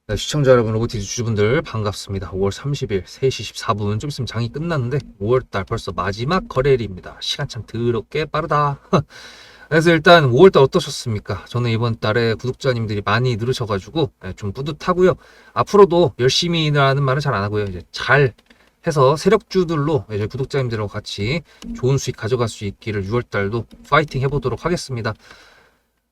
네, 시청자 여러분, 로보티즈 주주분들 반갑습니다. 5월 30일 3시 14분 좀 있으면 장이 끝났는데 5월달 벌써 마지막 거래일입니다. 시간 참 더럽게 빠르다. 그래서 일단 5월달 어떠셨습니까? 저는 이번 달에 구독자님들이 많이 늘으셔가지고 좀 뿌듯하고요. 앞으로도 열심히 일하는 말은 잘 안 하고요. 이제 잘 해서 세력주들로 이제 구독자님들하고 같이 좋은 수익 가져갈 수 있기를 6월달도 파이팅 해보도록 하겠습니다.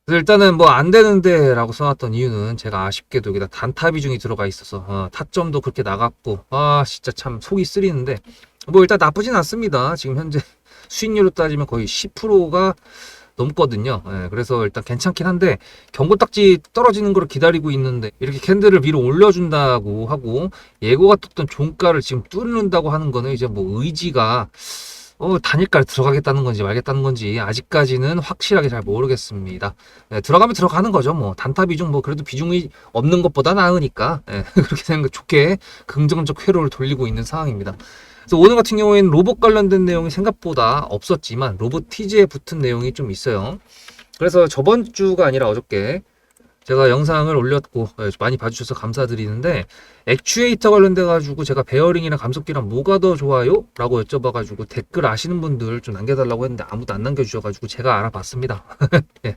그래서 일단은 뭐 안 되는데 라고 써놨던 이유는 제가 아쉽게도 여기다 단타 비중이 들어가 있어서 타점도 그렇게 나갔고 진짜 참 속이 쓰리는데 뭐 일단 나쁘진 않습니다. 지금 현재 수익률로 따지면 거의 10%가 넘거든요. 그래서 일단 괜찮긴 한데 경고 딱지 떨어지는 걸 기다리고 있는데 이렇게 캔들을 위로 올려준다고 하고 예고가 떴던 종가를 지금 뚫는다고 하는 거는 이제 뭐 의지가 단일가를 들어가겠다는 건지 말겠다는 건지 아직까지는 확실하게 잘 모르겠습니다. 들어가면 들어가는 거죠. 뭐 단타 비중 뭐 그래도 비중이 없는 것보다 나으니까 그렇게 생각 좋게 긍정적 회로를 돌리고 있는 상황입니다. 그래서 오늘 같은 경우에는 로봇 관련된 내용이 생각보다 없었지만 로보티즈에 붙은 내용이 좀 있어요. 그래서 저번 주가 아니라 어저께 제가 영상을 올렸고 많이 봐주셔서 감사드리는데 액추에이터 관련돼 가지고 제가 베어링이랑 감속기랑 뭐가 더 좋아요? 라고 여쭤봐 가지고 댓글 아시는 분들 좀 남겨달라고 했는데 아무도 안 남겨주셔 가지고 제가 알아봤습니다. 예.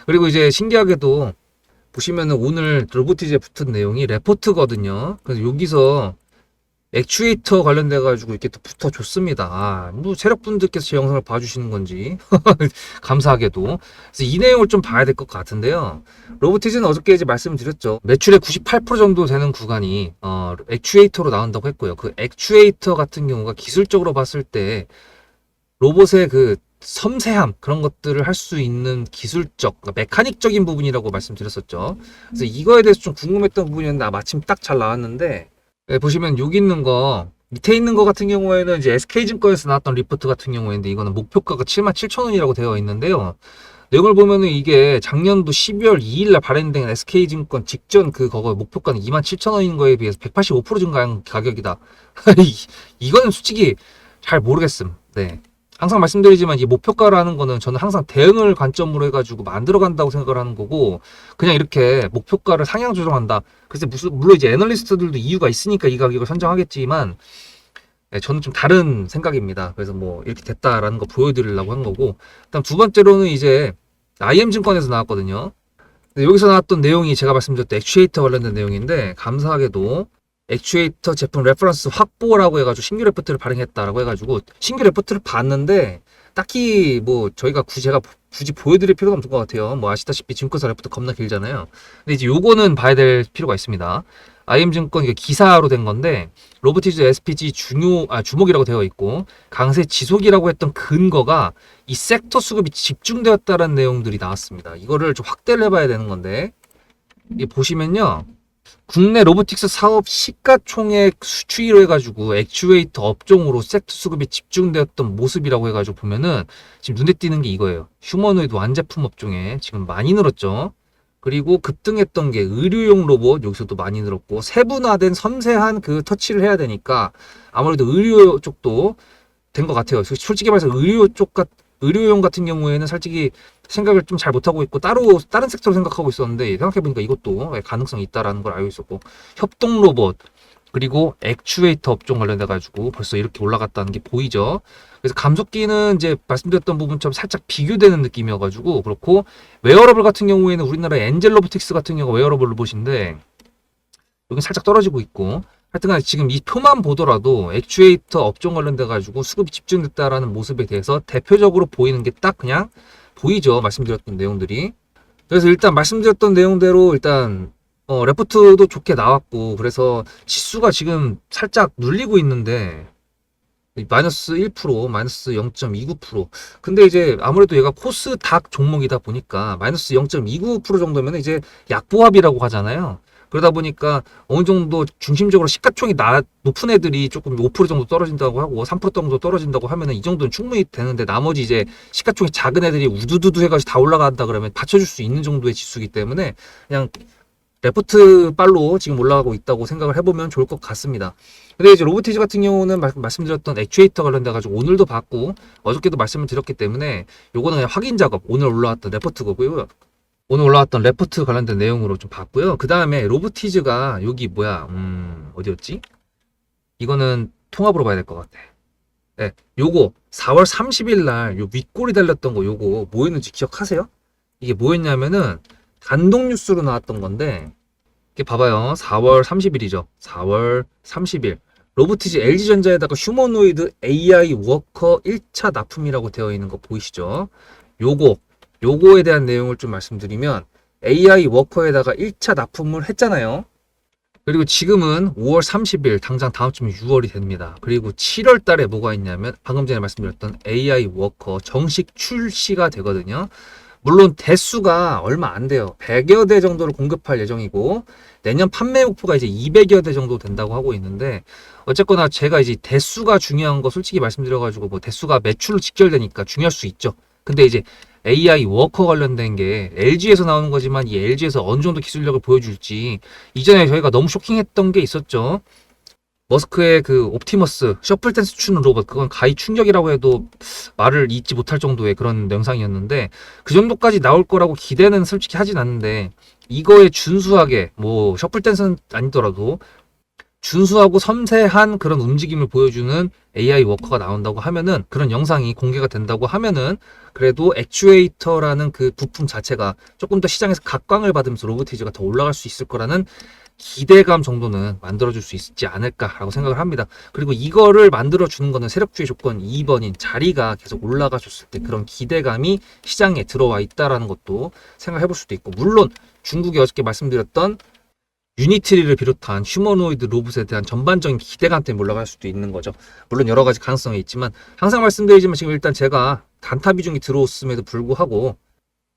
그리고 이제 신기하게도 보시면은 오늘 로보티즈에 붙은 내용이 레포트거든요. 그래서 여기서 액추에이터 관련돼 가지고 이렇게 또 붙어줬습니다. 뭐 세력분들께서 제 영상을 봐주시는 건지 감사하게도. 그래서 이 내용을 좀 봐야 될 것 같은데요. 로보티즈는 어저께 이제 말씀드렸죠. 매출의 98% 정도 되는 구간이 액추에이터로 나온다고 했고요. 그 액추에이터 같은 경우가 기술적으로 봤을 때 로봇의 그 섬세함 그런 것들을 할 수 있는 기술적, 그러니까 메카닉적인 부분이라고 말씀드렸었죠. 그래서 이거에 대해서 좀 궁금했던 부분이었는데 마침 딱 잘 나왔는데 보시면 여기 있는 거 밑에 있는 거 같은 경우에는 이제 SK증권에서 나왔던 리포트 같은 경우인데 이거는 목표가가 77,000원이라고 되어 있는데요. 내용을 보면은 이게 작년도 12월 2일날 발행된 SK증권 직전 그거 목표가는 27,000원인 거에 비해서 185% 증가한 가격이다. 이거는 솔직히 잘 모르겠음. 네. 항상 말씀드리지만 이 목표가라는 거는 저는 항상 대응을 관점으로 해가지고 만들어 간다고 생각을 하는 거고 그냥 이렇게 목표가를 상향 조정한다. 그래서 물론 이제 애널리스트들도 이유가 있으니까 이 가격을 선정하겠지만 저는 좀 다른 생각입니다. 그래서 뭐 이렇게 됐다라는 거 보여드리려고 한 거고 일단 두 번째로는 이제 IM증권에서 나왔거든요. 여기서 나왔던 내용이 제가 말씀드렸던 액추에이터 관련된 내용인데 감사하게도 액추에이터 제품 레퍼런스 확보라고 해가지고 신규 레포트를 발행했다라고 해가지고 신규 레포트를 봤는데 딱히 뭐 제가 굳이 보여드릴 필요가 없을 것 같아요. 뭐 아시다시피 증권사 레포트 겁나 길잖아요. 근데 이제 요거는 봐야 될 필요가 있습니다. IM증권 이게 기사로 된 건데 로보티즈 SPG 주목이라고 되어 있고 강세 지속이라고 했던 근거가 이 섹터 수급이 집중되었다는 내용들이 나왔습니다. 이거를 좀 확대를 해봐야 되는 건데 이 보시면요. 국내 로보틱스 사업 시가총액 수추위로 해가지고 액추에이터 업종으로 섹터 수급이 집중되었던 모습이라고 해가지고 보면은 지금 눈에 띄는 게 이거예요. 휴머노이드 완제품 업종에 지금 많이 늘었죠. 그리고 급등했던 게 의료용 로봇 여기서도 많이 늘었고 세분화된 섬세한 그 터치를 해야 되니까 아무래도 의료 쪽도 된 것 같아요. 솔직히 말해서 의료용 같은 경우에는 솔직히 생각을 좀 잘 못하고 있고 다른 섹터로 생각하고 있었는데 생각해보니까 이것도 가능성이 있다라는 걸 알고 있었고 협동 로봇 그리고 액추에이터 업종 관련돼 가지고 벌써 이렇게 올라갔다는 게 보이죠. 그래서 감속기는 이제 말씀드렸던 부분처럼 살짝 비교되는 느낌이어가지고 그렇고 웨어러블 같은 경우에는 우리나라 엔젤 로보틱스 같은 경우가 웨어러블 로봇인데 여기 살짝 떨어지고 있고 하여튼간 지금 이 표만 보더라도 액추에이터 업종 관련돼 가지고 수급이 집중됐다라는 모습에 대해서 대표적으로 보이는 게 딱 그냥 보이죠. 말씀드렸던 내용들이. 그래서 일단 말씀드렸던 내용대로 일단 레포트도 좋게 나왔고 그래서 지수가 지금 살짝 눌리고 있는데 마이너스 1%, 마이너스 0.29%. 근데 이제 아무래도 얘가 코스닥 종목이다 보니까 마이너스 0.29% 정도면 이제 약보합이라고 하잖아요. 그러다 보니까 어느 정도 중심적으로 시가총이 높은 애들이 조금 5% 정도 떨어진다고 하고 3% 정도 떨어진다고 하면은 이 정도는 충분히 되는데 나머지 이제 시가총이 작은 애들이 우두두두 해가지고 다 올라간다 그러면 받쳐줄 수 있는 정도의 지수이기 때문에 그냥 레포트 빨로 지금 올라가고 있다고 생각을 해보면 좋을 것 같습니다. 근데 이제 로보티즈 같은 경우는 말씀드렸던 액추에이터 관련돼 가지고 오늘도 봤고 어저께도 말씀을 드렸기 때문에 요거는 그냥 확인 작업 오늘 올라왔던 레포트 거고요. 오늘 올라왔던 레포트 관련된 내용으로 좀 봤고요. 그 다음에 로보티즈가 여기 어디였지? 이거는 통합으로 봐야 될 것 같아. 네, 요거 4월 30일 날 요 윗골이 달렸던 거 요거 뭐였는지 기억하세요? 이게 뭐였냐면은 단독 뉴스로 나왔던 건데 이게 봐봐요. 4월 30일이죠. 4월 30일 로보티즈 LG전자에다가 휴머노이드 AI 워커 1차 납품이라고 되어 있는 거 보이시죠? 요거에 대한 내용을 좀 말씀드리면 AI 워커에다가 1차 납품을 했잖아요. 그리고 지금은 5월 30일 당장 다음 주면 6월이 됩니다. 그리고 7월 달에 뭐가 있냐면 방금 전에 말씀드렸던 AI 워커 정식 출시가 되거든요. 물론 대수가 얼마 안 돼요. 100여 대 정도를 공급할 예정이고 내년 판매 목표가 이제 200여 대 정도 된다고 하고 있는데 어쨌거나 제가 이제 대수가 중요한 거 솔직히 말씀드려가지고 뭐 대수가 매출로 직결되니까 중요할 수 있죠. 근데 이제 AI 워커 관련된 게 LG에서 나오는 거지만 이 LG에서 어느 정도 기술력을 보여줄지 이전에 저희가 너무 쇼킹했던 게 있었죠. 머스크의 그 옵티머스 셔플 댄스 추는 로봇 그건 가히 충격이라고 해도 말을 잇지 못할 정도의 그런 영상이었는데 그 정도까지 나올 거라고 기대는 솔직히 하진 않는데 이거에 준수하게 뭐 셔플 댄스는 아니더라도 준수하고 섬세한 그런 움직임을 보여주는 AI 워커가 나온다고 하면은 그런 영상이 공개가 된다고 하면은 그래도 액추에이터라는 그 부품 자체가 조금 더 시장에서 각광을 받으면서 로보티즈가 더 올라갈 수 있을 거라는 기대감 정도는 만들어줄 수 있지 않을까라고 생각을 합니다. 그리고 이거를 만들어주는 거는 세력주의 조건 2번인 자리가 계속 올라가줬을 때 그런 기대감이 시장에 들어와 있다라는 것도 생각해 볼 수도 있고 물론 중국이 어저께 말씀드렸던 유니트리를 비롯한 휴머노이드 로봇에 대한 전반적인 기대감 때문에 올라갈 수도 있는 거죠. 물론 여러 가지 가능성이 있지만 항상 말씀드리지만 지금 일단 제가 단타 비중이 들어왔음에도 불구하고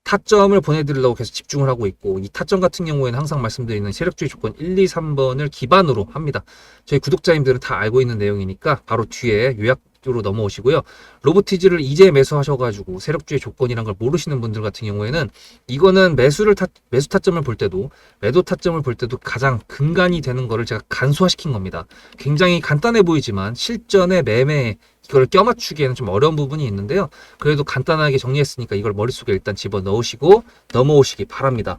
타점을 보내드리려고 계속 집중을 하고 있고 이 타점 같은 경우에는 항상 말씀드리는 세력주의 조건 1, 2, 3번을 기반으로 합니다. 저희 구독자님들은 다 알고 있는 내용이니까 바로 뒤에 요약으로 넘어오시고요. 로보티즈를 이제 매수하셔가지고 세력주의 조건이란 걸 모르시는 분들 같은 경우에는 이거는 매수 타점을 볼 때도 매도 타점을 볼 때도 가장 근간이 되는 거를 제가 간소화시킨 겁니다. 굉장히 간단해 보이지만 실전의 매매 이걸 껴맞추기에는 좀 어려운 부분이 있는데요. 그래도 간단하게 정리했으니까 이걸 머릿속에 일단 집어넣으시고 넘어오시기 바랍니다.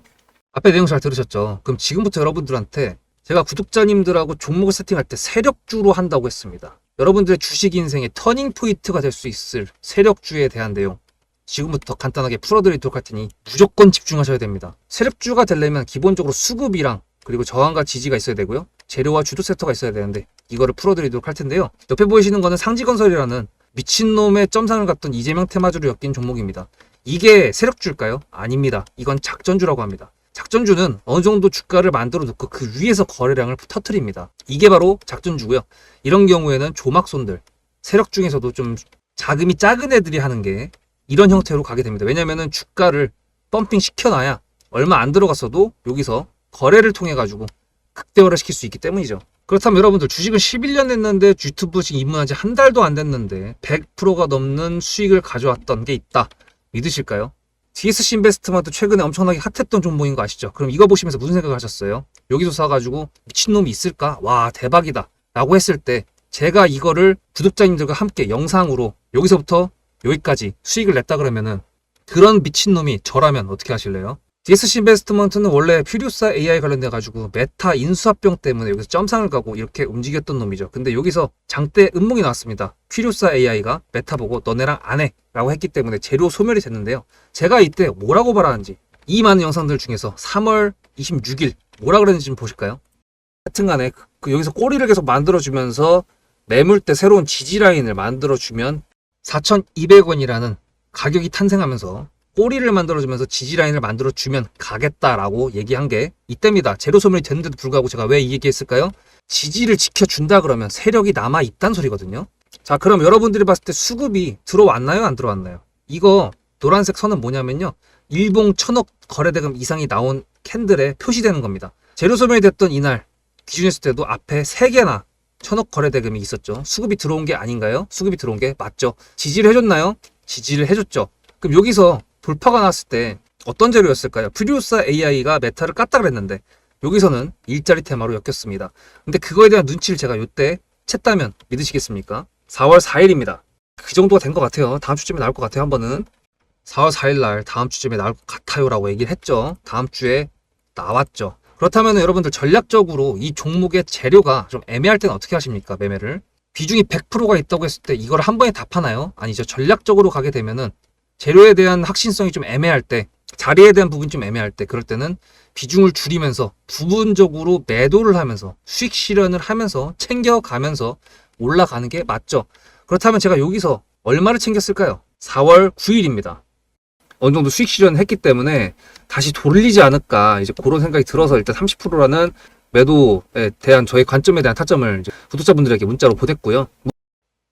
앞에 내용 잘 들으셨죠? 그럼 지금부터 여러분들한테 제가 구독자님들하고 종목을 세팅할 때 세력주로 한다고 했습니다. 여러분들의 주식 인생의 터닝 포인트가 될 수 있을 세력주에 대한 내용 지금부터 간단하게 풀어드리도록 할 테니 무조건 집중하셔야 됩니다. 세력주가 되려면 기본적으로 수급이랑 그리고 저항과 지지가 있어야 되고요. 재료와 주도 섹터가 있어야 되는데 이거를 풀어드리도록 할 텐데요. 옆에 보이시는 거는 상지건설이라는 미친놈의 점상을 갖던 이재명 테마주로 엮인 종목입니다. 이게 세력주일까요? 아닙니다. 이건 작전주라고 합니다. 작전주는 어느 정도 주가를 만들어 놓고 그 위에서 거래량을 터트립니다. 이게 바로 작전주고요. 이런 경우에는 조막손들, 세력 중에서도 좀 자금이 작은 애들이 하는 게 이런 형태로 가게 됩니다. 왜냐면은 주가를 펌핑 시켜놔야 얼마 안 들어갔어도 여기서 거래를 통해 가지고 극대화를 시킬 수 있기 때문이죠. 그렇다면 여러분들 주식을 11년 했는데 유튜브 지금 입문한 지 한 달도 안 됐는데 100%가 넘는 수익을 가져왔던 게 있다. 믿으실까요? DSC 인베스트먼트 최근에 엄청나게 핫했던 종목인 거 아시죠? 그럼 이거 보시면서 무슨 생각을 하셨어요? 여기서 사가지고 미친놈이 있을까? 와 대박이다 라고 했을 때 제가 이거를 구독자님들과 함께 영상으로 여기서부터 여기까지 수익을 냈다 그러면은 그런 미친놈이 저라면 어떻게 하실래요? DSC 인베스트먼트는 원래 퓨리오사 AI 관련돼 가지고 메타 인수합병 때문에 여기서 점상을 가고 이렇게 움직였던 놈이죠. 근데 여기서 장대 음봉이 나왔습니다. 퓨리오사 AI가 메타 보고 너네랑 안 해 라고 했기 때문에 재료 소멸이 됐는데요. 제가 이때 뭐라고 말하는지 이 많은 영상들 중에서 3월 26일 뭐라 그랬는지 좀 보실까요? 하여튼간에 그 여기서 꼬리를 계속 만들어주면서 매물대 새로운 지지라인을 만들어주면 4,200원이라는 가격이 탄생하면서 꼬리를 만들어주면서 지지라인을 만들어주면 가겠다라고 얘기한 게 이때입니다. 재료 소멸이 됐는데도 불구하고 제가 왜 이 얘기했을까요? 지지를 지켜준다 그러면 세력이 남아있단 소리거든요. 자 그럼 여러분들이 봤을 때 수급이 들어왔나요? 안 들어왔나요? 이거 노란색 선은 뭐냐면요. 일봉 1,000억 거래대금 이상이 나온 캔들에 표시되는 겁니다. 재료 소멸이 됐던 이날 기준했을 때도 앞에 3개나 1,000억 거래대금이 있었죠. 수급이 들어온 게 아닌가요? 수급이 들어온 게 맞죠. 지지를 해줬나요? 지지를 해줬죠. 그럼 여기서 돌파가 났을 때 어떤 재료였을까요? 퓨리오사 AI가 메타를 깠다 그랬는데 여기서는 일자리 테마로 엮였습니다. 근데 그거에 대한 눈치를 제가 이때 챘다면 믿으시겠습니까? 4월 4일입니다. 그 정도가 된 것 같아요. 다음 주쯤에 나올 것 같아요. 한 번은. 4월 4일 날 다음 주쯤에 나올 것 같아요 라고 얘기를 했죠. 다음 주에 나왔죠. 그렇다면 여러분들 전략적으로 이 종목의 재료가 좀 애매할 때는 어떻게 하십니까? 매매를 비중이 100%가 있다고 했을 때 이걸 한 번에 다 파나요? 아니죠. 전략적으로 가게 되면은 재료에 대한 확신성이 좀 애매할 때, 자리에 대한 부분이 좀 애매할 때, 그럴 때는 비중을 줄이면서 부분적으로 매도를 하면서 수익 실현을 하면서 챙겨가면서 올라가는 게 맞죠. 그렇다면 제가 여기서 얼마를 챙겼을까요? 4월 9일입니다. 어느 정도 수익 실현을 했기 때문에 다시 돌리지 않을까 이제 그런 생각이 들어서 일단 30%라는 매도에 대한 저의 관점에 대한 타점을 이제 구독자분들에게 문자로 보냈고요.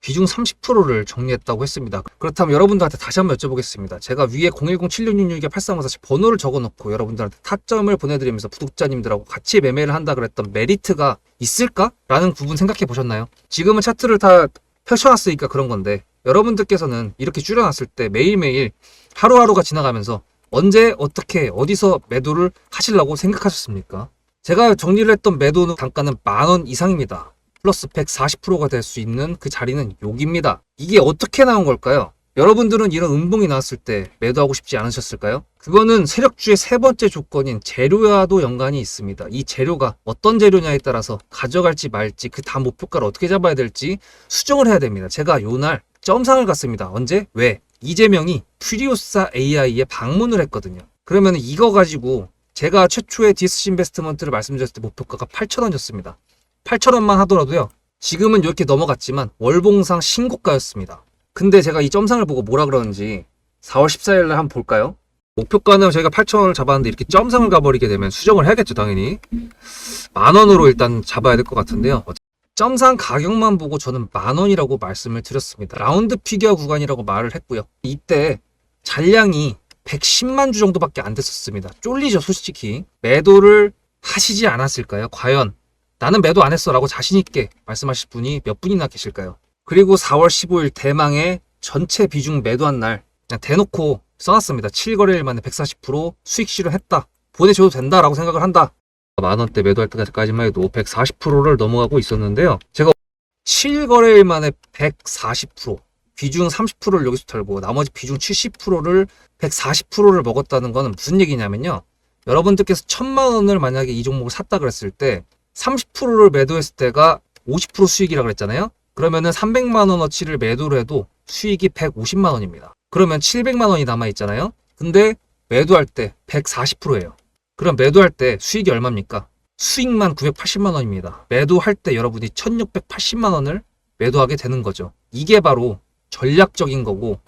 비중 30%를 정리했다고 했습니다. 그렇다면 여러분들한테 다시 한번 여쭤보겠습니다. 제가 위에 010-7666-8354 번호를 적어놓고 여러분들한테 타점을 보내드리면서 구독자님들하고 같이 매매를 한다 그랬던 메리트가 있을까? 라는 부분 생각해 보셨나요? 지금은 차트를 다 펼쳐놨으니까 그런 건데 여러분들께서는 이렇게 줄여놨을 때 매일매일 하루하루가 지나가면서 언제 어떻게 어디서 매도를 하시려고 생각하셨습니까? 제가 정리를 했던 매도는 단가는 10,000원 이상입니다. 플러스 140%가 될 수 있는 그 자리는 여기입니다. 이게 어떻게 나온 걸까요? 여러분들은 이런 음봉이 나왔을 때 매도하고 싶지 않으셨을까요? 그거는 세력주의 세 번째 조건인 재료와도 연관이 있습니다. 이 재료가 어떤 재료냐에 따라서 가져갈지 말지 그 다음 목표가를 어떻게 잡아야 될지 수정을 해야 됩니다. 제가 요날 점상을 갔습니다. 언제? 왜? 이재명이 퓨리오사 AI에 방문을 했거든요. 그러면 이거 가지고 제가 최초에 DSC 인베스트먼트를 말씀드렸을 때 목표가가 8,000원이었습니다. 8,000원만 하더라도요. 지금은 이렇게 넘어갔지만 월봉상 신고가였습니다. 근데 제가 이 점상을 보고 뭐라 그러는지 4월 14일 날 한번 볼까요? 목표가는 저희가 8,000원을 잡았는데 이렇게 점상을 가버리게 되면 수정을 해야겠죠, 당연히. 10,000원으로 일단 잡아야 될 것 같은데요. 점상 가격만 보고 저는 10,000원이라고 말씀을 드렸습니다. 라운드 피겨 구간이라고 말을 했고요. 이때 잔량이 110만 주 정도밖에 안 됐었습니다. 쫄리죠, 솔직히. 매도를 하시지 않았을까요? 과연 나는 매도 안 했어 라고 자신있게 말씀하실 분이 몇 분이나 계실까요? 그리고 4월 15일 대망의 전체 비중 매도한 날 그냥 대놓고 써놨습니다. 7거래일 만에 140% 수익 실현했다. 보내줘도 된다라고 생각을 한다. 만원대 매도할 때까지만 해도 140%를 넘어가고 있었는데요. 제가 7거래일 만에 140% 비중 30%를 여기서 털고 나머지 비중 70%를 140%를 먹었다는 거는 무슨 얘기냐면요. 여러분들께서 1,000만 원을 만약에 이 종목을 샀다 그랬을 때 30%를 매도했을 때가 50% 수익이라고 그랬잖아요. 그러면은 300만 원어치를 매도를 해도 수익이 150만 원입니다. 그러면 700만 원이 남아 있잖아요. 근데 매도할 때 140%예요. 그럼 매도할 때 수익이 얼마입니까? 수익만 980만 원입니다. 매도할 때 여러분이 1680만 원을 매도하게 되는 거죠. 이게 바로 전략적인 거고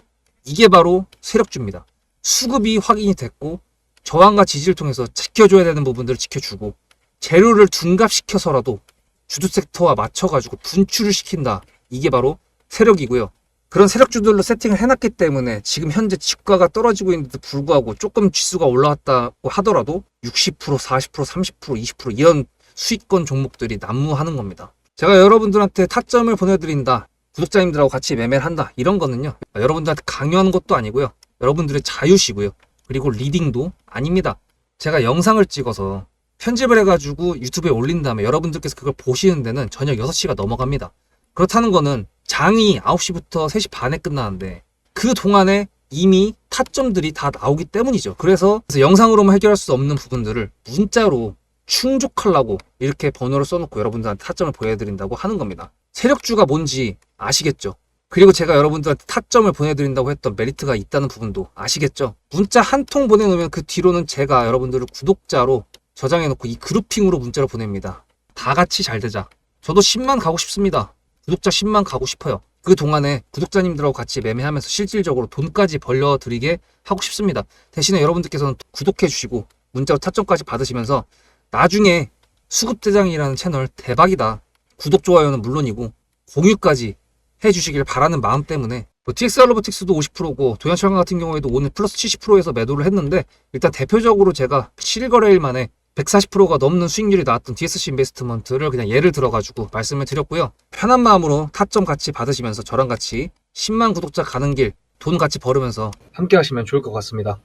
이게 바로 세력주입니다. 수급이 확인이 됐고 저항과 지지를 통해서 지켜줘야 되는 부분들을 지켜주고 재료를 둔갑시켜서라도 주도 섹터와 맞춰가지고 분출을 시킨다. 이게 바로 세력이고요. 그런 세력주들로 세팅을 해놨기 때문에 지금 현재 주가가 떨어지고 있는데도 불구하고 조금 지수가 올라왔다고 하더라도 60%, 40%, 30%, 20% 이런 수익권 종목들이 난무하는 겁니다. 제가 여러분들한테 타점을 보내드린다. 구독자님들하고 같이 매매를 한다. 이런 거는요. 여러분들한테 강요하는 것도 아니고요. 여러분들의 자유시고요. 그리고 리딩도 아닙니다. 제가 영상을 찍어서 편집을 해가지고 유튜브에 올린 다음에 여러분들께서 그걸 보시는 데는 저녁 6시가 넘어갑니다. 그렇다는 거는 장이 9시부터 3시 반에 끝나는데 그 동안에 이미 타점들이 다 나오기 때문이죠. 그래서 영상으로만 해결할 수 없는 부분들을 문자로 충족하려고 이렇게 번호를 써놓고 여러분들한테 타점을 보여드린다고 하는 겁니다. 세력주가 뭔지 아시겠죠? 그리고 제가 여러분들한테 타점을 보내드린다고 했던 메리트가 있다는 부분도 아시겠죠? 문자 한 통 보내놓으면 그 뒤로는 제가 여러분들을 구독자로 저장해놓고 이 그룹핑으로 문자를 보냅니다. 다 같이 잘 되자. 저도 10만 가고 싶습니다. 구독자 10만 가고 싶어요. 그 동안에 구독자님들하고 같이 매매하면서 실질적으로 돈까지 벌려드리게 하고 싶습니다. 대신에 여러분들께서는 구독해주시고 문자로 타점까지 받으시면서 나중에 수급대장이라는 채널 대박이다. 구독, 좋아요는 물론이고 공유까지 해주시길 바라는 마음 때문에 TXR 로보틱스도 50%고 도연철강 같은 경우에도 오늘 플러스 70%에서 매도를 했는데 일단 대표적으로 제가 7거래일 만에 140%가 넘는 수익률이 나왔던 DSC 인베스트먼트를 그냥 예를 들어가지고 말씀을 드렸고요. 편한 마음으로 타점 같이 받으시면서 저랑 같이 10만 구독자 가는 길 돈 같이 벌으면서 함께 하시면 좋을 것 같습니다.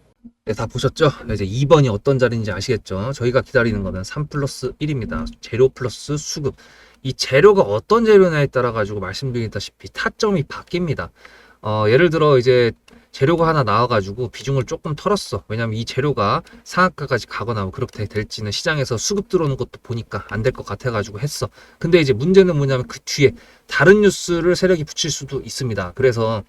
네, 다 보셨죠? 이제 2번이 어떤 자리인지 아시겠죠? 저희가 기다리는 거는 3 플러스 1입니다. 재료 플러스 수급. 이 재료가 어떤 재료냐에 따라 가지고 말씀드리다시피 타점이 바뀝니다. 예를 들어 이제 재료가 하나 나와가지고 비중을 조금 털었어. 왜냐면 이 재료가 상한가까지 가거나 뭐 그렇게 될지는 시장에서 수급 들어오는 것도 보니까 안 될 것 같아가지고 했어. 근데 이제 문제는 뭐냐면 그 뒤에 다른 뉴스를 세력이 붙일 수도 있습니다. 그래서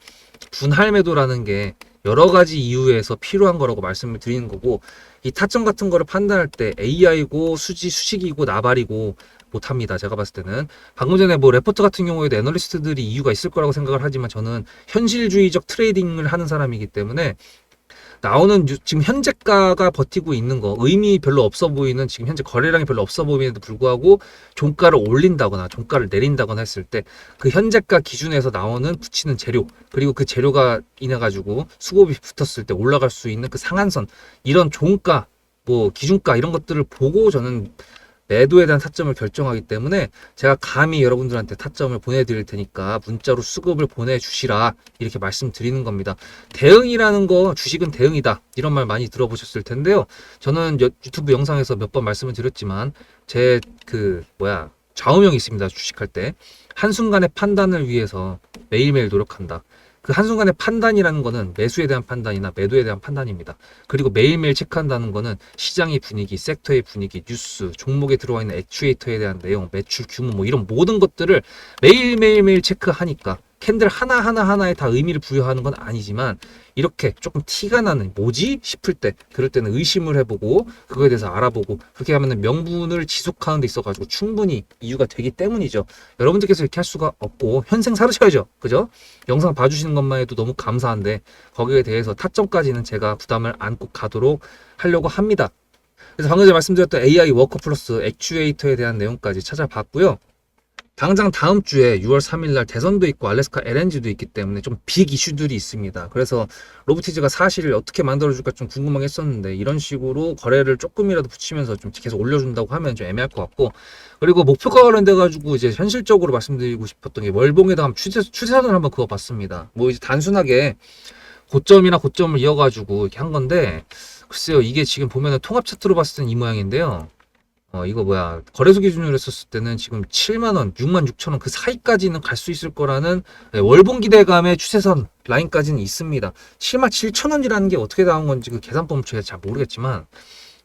분할 매도라는 게 여러 가지 이유에서 필요한 거라고 말씀을 드리는 거고, 이 타점 같은 거를 판단할 때 AI고 수식이고 나발이고 못합니다. 제가 봤을 때는. 방금 전에 뭐 레포트 같은 경우에도 애널리스트들이 이유가 있을 거라고 생각을 하지만 저는 현실주의적 트레이딩을 하는 사람이기 때문에 나오는 지금 현재가가 버티고 있는 거, 의미 별로 없어 보이는, 지금 현재 거래량이 별로 없어 보이는데도 불구하고 종가를 올린다거나 종가를 내린다거나 했을 때 그 현재가 기준에서 나오는 붙이는 재료, 그리고 그 재료가 인해 가지고 수급이 붙었을 때 올라갈 수 있는 그 상한선, 이런 종가, 뭐 기준가 이런 것들을 보고 저는 매도에 대한 타점을 결정하기 때문에 제가 감히 여러분들한테 타점을 보내드릴 테니까 문자로 수급을 보내주시라, 이렇게 말씀드리는 겁니다. 대응이라는 거, 주식은 대응이다, 이런 말 많이 들어보셨을 텐데요. 저는 유튜브 영상에서 몇 번 말씀을 드렸지만 제 좌우명이 있습니다. 주식할 때 한순간의 판단을 위해서 매일매일 노력한다. 그 한순간의 판단이라는 거는 매수에 대한 판단이나 매도에 대한 판단입니다. 그리고 매일매일 체크한다는 거는 시장의 분위기, 섹터의 분위기, 뉴스, 종목에 들어와 있는 액추에이터에 대한 내용, 매출 규모, 뭐 이런 모든 것들을 매일매일 체크하니까 캔들 하나하나에 다 의미를 부여하는 건 아니지만, 이렇게 조금 티가 나는, 뭐지? 싶을 때, 그럴 때는 의심을 해보고 그거에 대해서 알아보고, 그렇게 하면은 명분을 지속하는 데 있어가지고 충분히 이유가 되기 때문이죠. 여러분들께서 이렇게 할 수가 없고 현생 살으셔야죠. 그죠? 영상 봐주시는 것만 해도 너무 감사한데 거기에 대해서 타점까지는 제가 부담을 안고 가도록 하려고 합니다. 그래서 방금 전에 말씀드렸던 AI 워커 플러스 액추에이터에 대한 내용까지 찾아봤고요. 당장 다음 주에 6월 3일 날 대선도 있고 알래스카 LNG도 있기 때문에 좀 빅 이슈들이 있습니다. 그래서 로보티즈가 사실 어떻게 만들어줄까 좀 궁금하게 했었는데, 이런 식으로 거래를 조금이라도 붙이면서 좀 계속 올려준다고 하면 좀 애매할 것 같고, 그리고 목표가 관련돼 가지고 이제 현실적으로 말씀드리고 싶었던 게 월봉에다 한번 추세선을 한번 그어봤습니다. 뭐 이제 단순하게 고점이나 고점을 이어가지고 이렇게 한 건데, 글쎄요, 이게 지금 보면은 통합 차트로 봤을 땐 이 모양인데요. 이거 거래소 기준으로 했었을 때는 지금 7만원, 6만 6천원 그 사이까지는 갈 수 있을 거라는 월봉 기대감의 추세선 라인까지는 있습니다. 7만 7천원이라는 게 어떻게 나온 건지 그 계산법을 제가 잘 모르겠지만,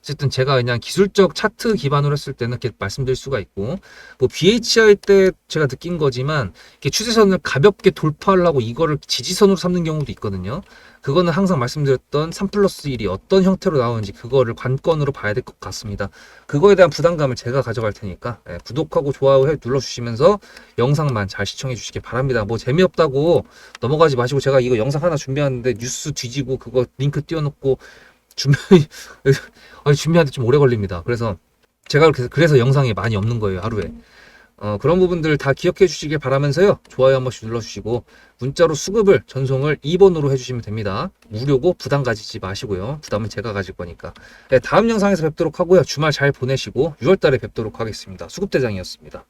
어쨌든 제가 그냥 기술적 차트 기반으로 했을 때는 이렇게 말씀드릴 수가 있고, 뭐 BH할 때 제가 느낀 거지만 이렇게 추세선을 가볍게 돌파하려고 이거를 지지선으로 삼는 경우도 있거든요. 그거는 항상 말씀드렸던 3+1이 어떤 형태로 나오는지 그거를 관건으로 봐야 될 것 같습니다. 그거에 대한 부담감을 제가 가져갈 테니까 구독하고 좋아요 눌러주시면서 영상만 잘 시청해 주시기 바랍니다. 뭐 재미없다고 넘어가지 마시고, 제가 이거 영상 하나 준비하는데 뉴스 뒤지고 그거 링크 띄워놓고 준비하는데 좀 오래 걸립니다. 그래서 제가 그래서 영상이 많이 없는 거예요, 하루에. 그런 부분들 다 기억해 주시길 바라면서요. 좋아요 한 번씩 눌러주시고 문자로 수급을 전송을 2번으로 해주시면 됩니다. 무료고 부담 가지지 마시고요. 부담은 제가 가질 거니까. 네, 다음 영상에서 뵙도록 하고요. 주말 잘 보내시고 6월달에 뵙도록 하겠습니다. 수급대장이었습니다.